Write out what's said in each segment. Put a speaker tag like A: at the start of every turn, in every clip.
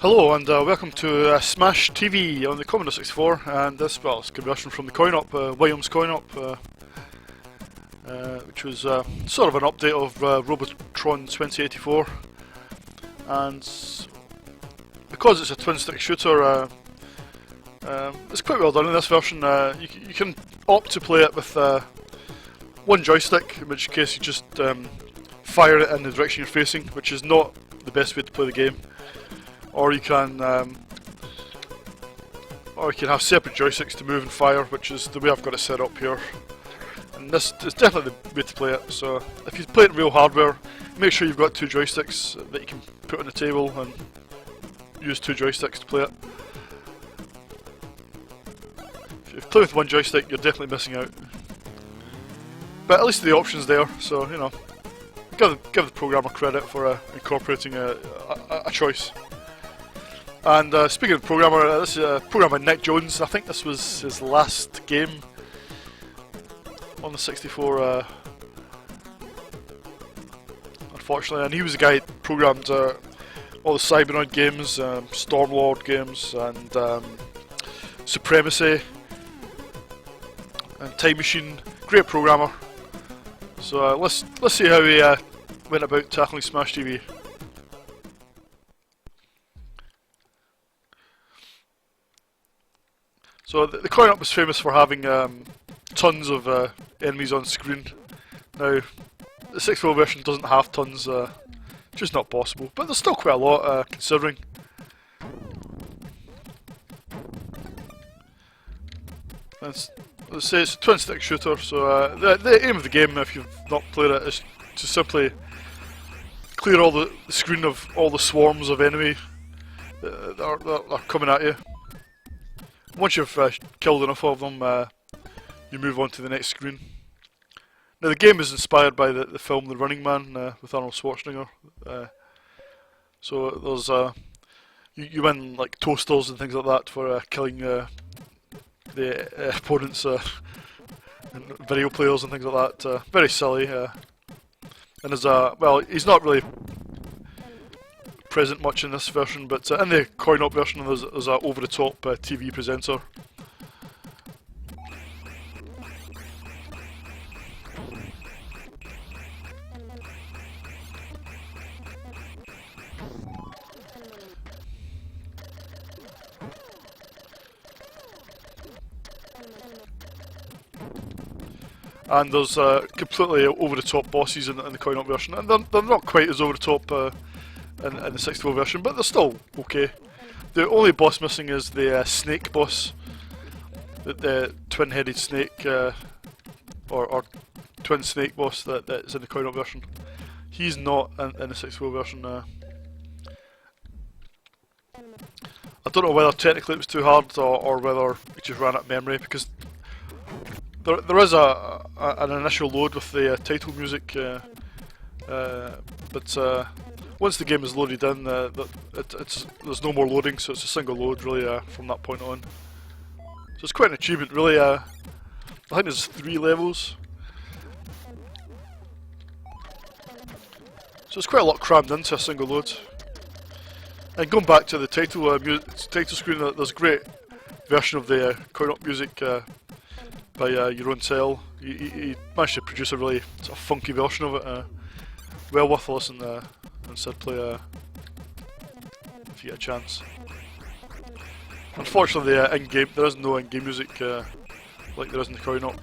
A: Hello and welcome to Smash TV on the Commodore 64, and this, well, it's a conversion from the coin-op, Williams coin-op, which was sort of an update of Robotron 2084, and because it's a twin-stick shooter, it's quite well done in this version. You can opt to play it with one joystick, in which case you just fire it in the direction you're facing, which is not the best way to play the game. Or you can have separate joysticks to move and fire, which is the way I've got it set up here. And this is definitely the way to play it. So if you play it in real hardware, make sure you've got two joysticks that you can put on the table and use two joysticks to play it. If you play with one joystick, you're definitely missing out. But at least the option's there, so you know, give the programmer credit for incorporating a choice. And speaking of the programmer, this is a programmer Nick Jones. I think this was his last game on the 64, unfortunately. And he was the guy that programmed all the Cybernoid games, Stormlord games, and Supremacy, and Time Machine. Great programmer. So let's see how he went about tackling Smash TV. So the coin-op was famous for having tons of enemies on screen. Now, the 64 version doesn't have tons, just not possible, but there's still quite a lot considering. Let's say it's a twin-stick shooter, so the aim of the game, if you've not played it, is to simply clear all the screen of all the swarms of enemy that are coming at you. Once you've killed enough of them, you move on to the next screen. Now the game is inspired by the film The Running Man with Arnold Schwarzenegger. So there's you win like toasters and things like that for killing the opponents, and video players and things like that. Very silly. And there's well, he's not really present much in this version, but in the coin-op version there's a over-the-top TV presenter. And there's completely over-the-top bosses in the coin-op version, and they're not quite as over-the-top in the 64 version, but they're still okay. The only boss missing is the snake boss, the twin-headed snake, or twin snake boss that's in the coin-op version. He's not in the 64 version. I don't know whether technically it was too hard or whether it just ran out of memory, because there is an initial load with the title music, but once the game is loaded in, there's no more loading, so it's a single load really from that point on. So it's quite an achievement really. I think there's 3 levels, so it's quite a lot crammed into a single load. And going back to the title screen, there's a great version of the coin-op music by Jeroen Tel. He managed to produce a really sort of funky version of it. Well worth a listen. Instead play if you get a chance. Unfortunately, in-game there is no in-game music like there is in the coin-op.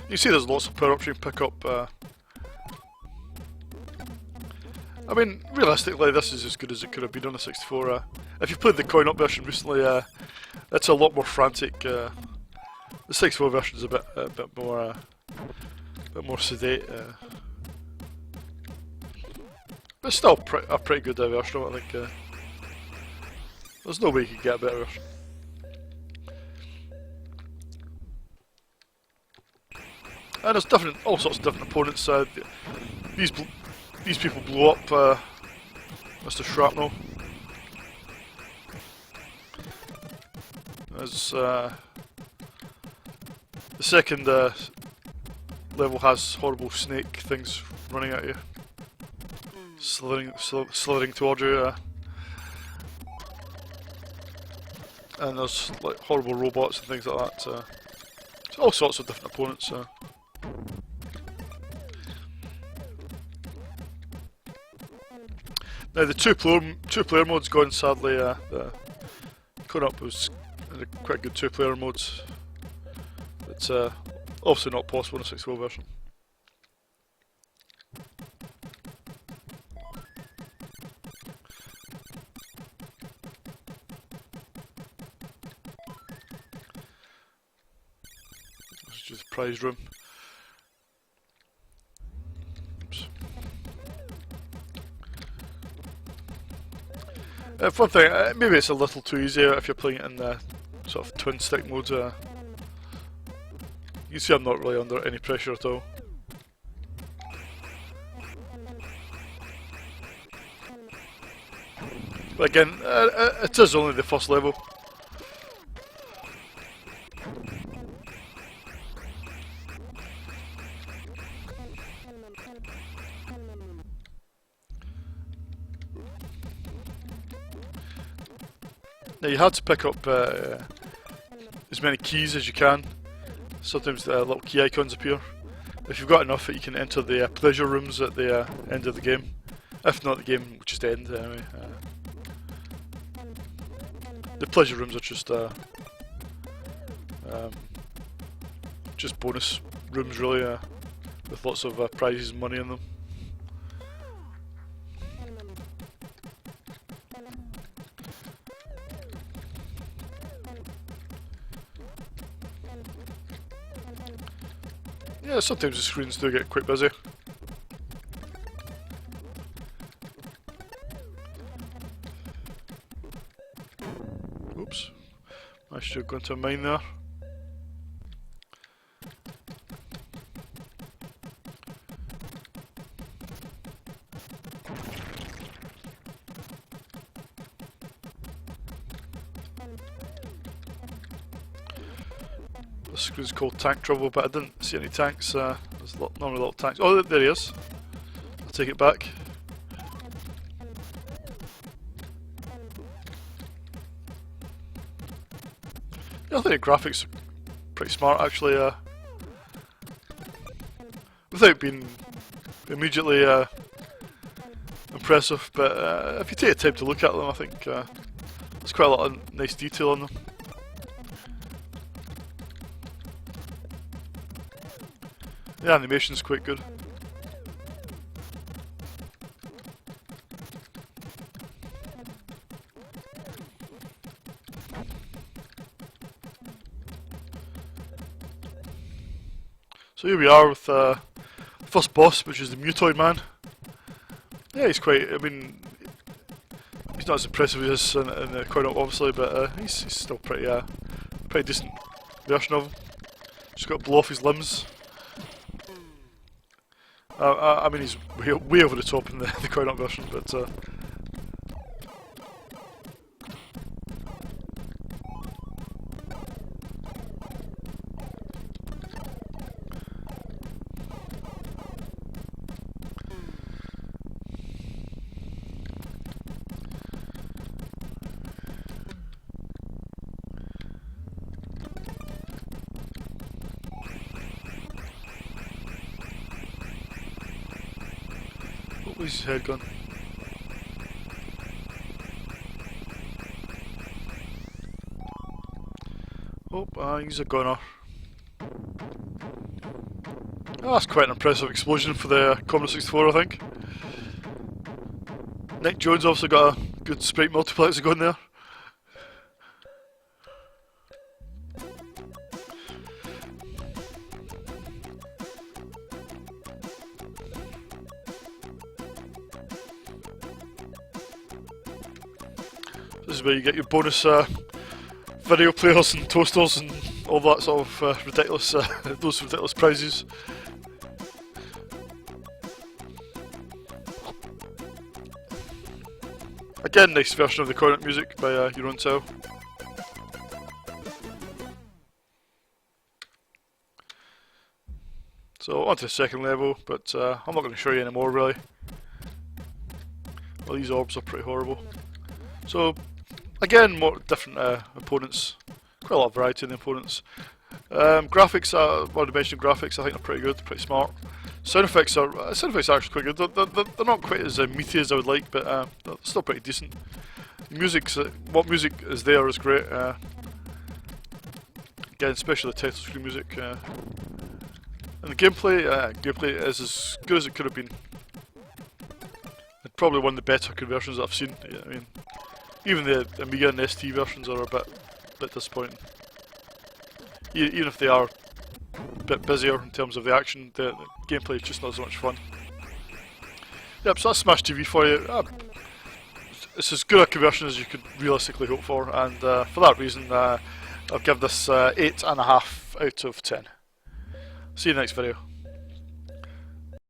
A: You see, there's lots of power-ups you can pick up. I mean, realistically, this is as good as it could have been on the 64. If you've played the coin-op version recently, it's a lot more frantic. The 64 version is a bit more sedate, but still a pretty good version of it. I think there's no way you could get a better version. And there's all sorts of different opponents. These people blow up Mr. Shrapnel. There's the second level has horrible snake things running at you, slithering towards you. And there's like horrible robots and things like that. So all sorts of different opponents. Now the two-player mode's gone sadly. The Coin-Op was in a quite good two-player mode. It's obviously not possible in a 64 version. This is just the prize room. Oops. One thing, maybe it's a little too easy if you're playing it in the sort of twin stick mode. You see I'm not really under any pressure at all. But again, it is only the first level. Now you had to pick up as many keys as you can. Sometimes the little key icons appear. If you've got enough, you can enter the pleasure rooms at the end of the game. If not, the game will just end anyway. The pleasure rooms are just bonus rooms really, with lots of prizes and money in them. Yeah, sometimes the screens do get quite busy. Oops, I should have gone to a mine there. This screen's called Tank Trouble, but I didn't see any tanks. There's normally little tanks. Oh, there he is. I'll take it back. Yeah, I think the graphics are pretty smart actually. Without being immediately impressive, but if you take the time to look at them, I think there's quite a lot of nice detail on them. The animation's quite good. So here we are with the first boss, which is the Mutoid Man. Yeah, he's quite, I mean, he's not as impressive as in the Coin-Op obviously, but he's still pretty decent version of him. Just got to blow off his limbs. I mean, he's way over the top in the Coin-Op version, but where's his head gone? Oh, he's a gunner. Oh, that's quite an impressive explosion for the Commodore 64, I think. Nick Jones also got a good sprite multiplexer going there. This is where you get your bonus video players and toasters and all that sort of ridiculous, those ridiculous prizes. Again, nice version of the Coin-Op music by your own Tao. So on to the second level, but I'm not going to show you any more really. Well, these orbs are pretty horrible. So again, more different opponents. Quite a lot of variety in the opponents. Graphics, I've already mentioned graphics. I think they're pretty good, pretty smart. Sound effects are actually quite good. They're not quite as meaty as I would like, but they're still pretty decent. Music's what music is there is great. Again, especially the title screen music. And the gameplay is as good as it could have been. It's probably one of the better conversions that I've seen. I mean, even the Amiga and ST versions are a bit disappointing. Even if they are a bit busier in terms of the action, the gameplay is just not as much fun. Yep, so that's Smash TV for you. It's as good a conversion as you could realistically hope for, and for that reason, I'll give this 8.5 out of 10. See you in the next video.